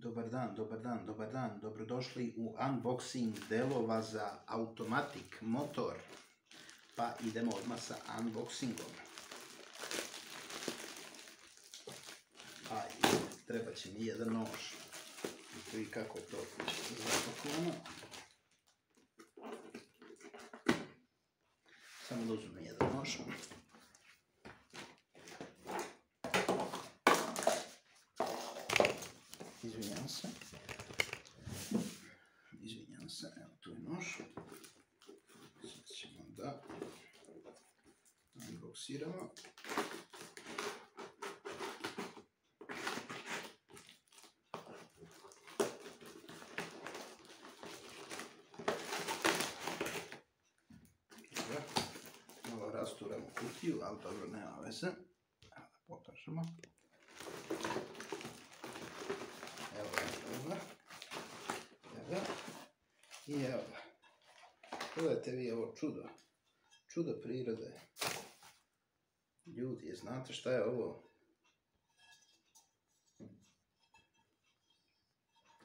Dobar dan, dobrodošli u unboxing delova za Automatic motor. Pa idemo odmah sa unboxingom. Treba će mi jedan nož. I kako je to zapakovano. Samo da uzmem jedan nož. Izvinjam se, evo tu je nož. Sad ćemo da unboxiramo. Malo rasturamo kutiju, ali dobro, nema veze. Evo da pokažemo. Evo ga. I evo ga. Pogledajte vi ovo čudo. Čudo prirode. Ljudi, znate šta je ovo?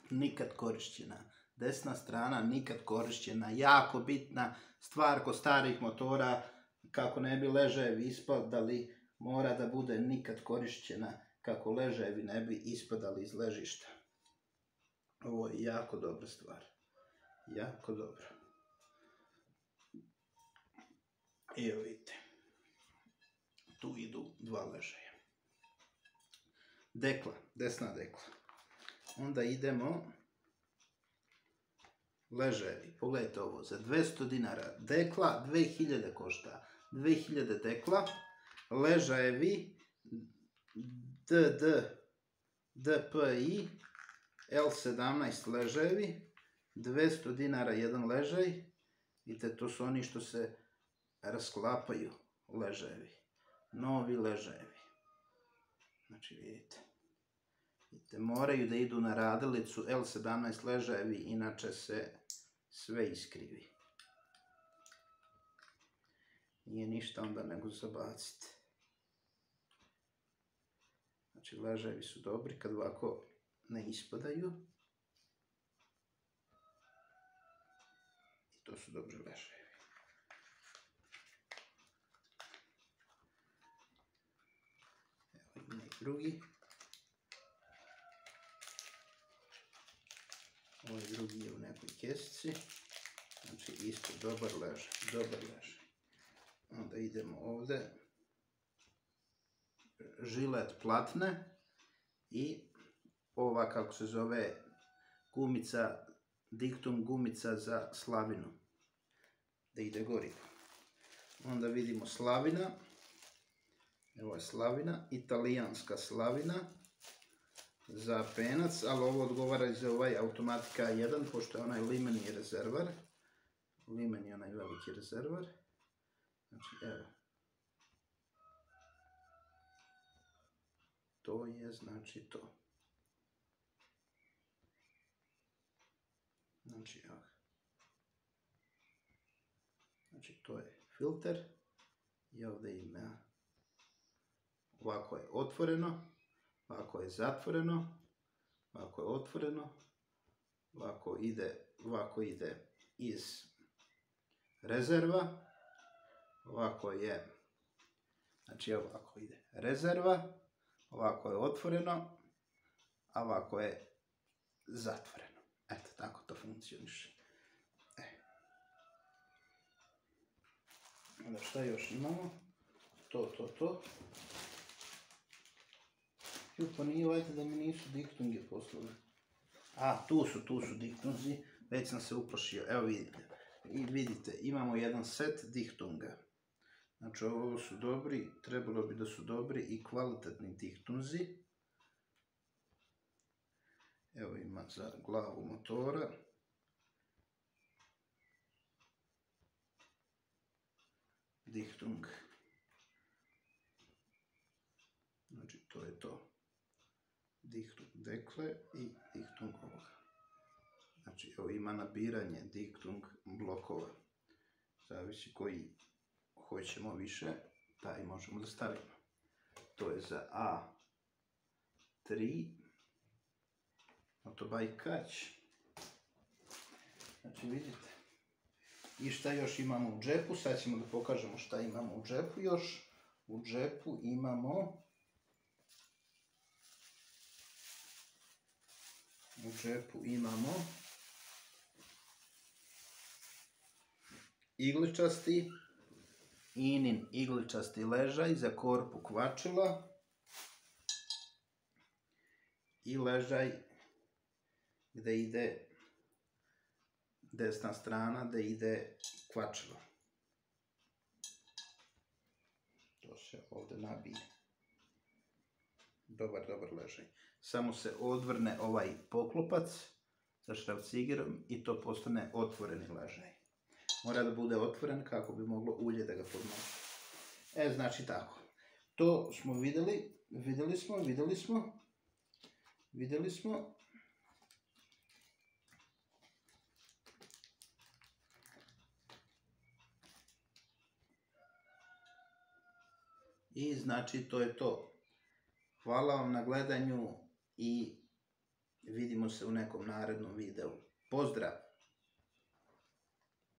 Nikad korišćena. Desna strana nikad korišćena. Jako bitna stvar kod starih motora. Kako ne bi ležajevi ispadali, mora da bude nikad korišćena. Kako ležajevi ne bi ispadali iz ležišta. Ovo je jako dobra stvar. Jako dobro. I evo vidite. Tu idu dva ležaja. Dekla, desna dekla. Onda idemo ležajevi. Pogledajte ovo, za 200 dinara. Dekla 2000 košta. 2000 dekla. Ležajevi DPI L17 ležajevi. 200 dinara jedan ležaj. Vidite, to su oni što se rasklapaju ležajevi. Novi ležajevi. Znači vidite. Moraju da idu na radilicu L17 ležajevi, inače se sve iskrivi. Nije ništa onda nego zabaciti. Znači ležajevi su dobri kad ovako ne ispadaju. I to su dobri ležajevi. Evo ima i drugi. Ovaj drugi je u nekoj kesici. Znači isto dobar ležaj. Onda idemo ovdje. Žilet platne i ova kako se zove gumica, Diktum gumica za slavinu. Da ide gorivo. Onda vidimo slavina. Evo je slavina, italijanska slavina. Za penac, ali ovo odgovara i za ovaj Automatica 1, pošto je onaj limeni rezervar. Limeni je onaj veliki rezervar. Znači, evo. To je, znači, to. Znači, evo. Znači, to je filter. I ovdje ima. Ovako je otvoreno. Ovako je zatvoreno, ovako je otvoreno, ovako ide iz rezerva, ovako je, znači ovako ide rezerva, ovako je otvoreno, a ovako je zatvoreno. Eto, tako to funkcioniše. Onda šta još imamo? To. Pa nije vajte da mi nisu diktunge poslali. Tu su diktunzi. Već sam se uplašio. Evo vidite. I vidite, imamo jedan set diktunga. Znači ovo su dobri, trebalo bi da su dobri i kvalitetni diktunzi. Evo ima za glavu motora. Diktung. Znači to je to. Diktung dekle i diktung ovoga. Znači, evo ima nabiranje diktung blokova. Zavisi koji hoćemo više, taj možemo da stavimo. To je za A3, Otobajkać. Znači vidite. I šta još imamo u džepu? Sad ćemo da pokažemo šta imamo u džepu još. U džepu imamo igličasti, Inin igličasti ležaj za korpu kvačila i ležaj gde ide desna strana, gde ide kvačilo. To se ovdje nabije. Dobar ležaj. Samo se odvrne ovaj poklopac sa šrafcigerom i to postane otvoreni ležaj. Mora da bude otvoren kako bi moglo ulje da ga podnosi. Znači tako. To smo videli smo. I znači to je to. Hvala vam na gledanju i vidimo se u nekom narednom videu. Pozdrav!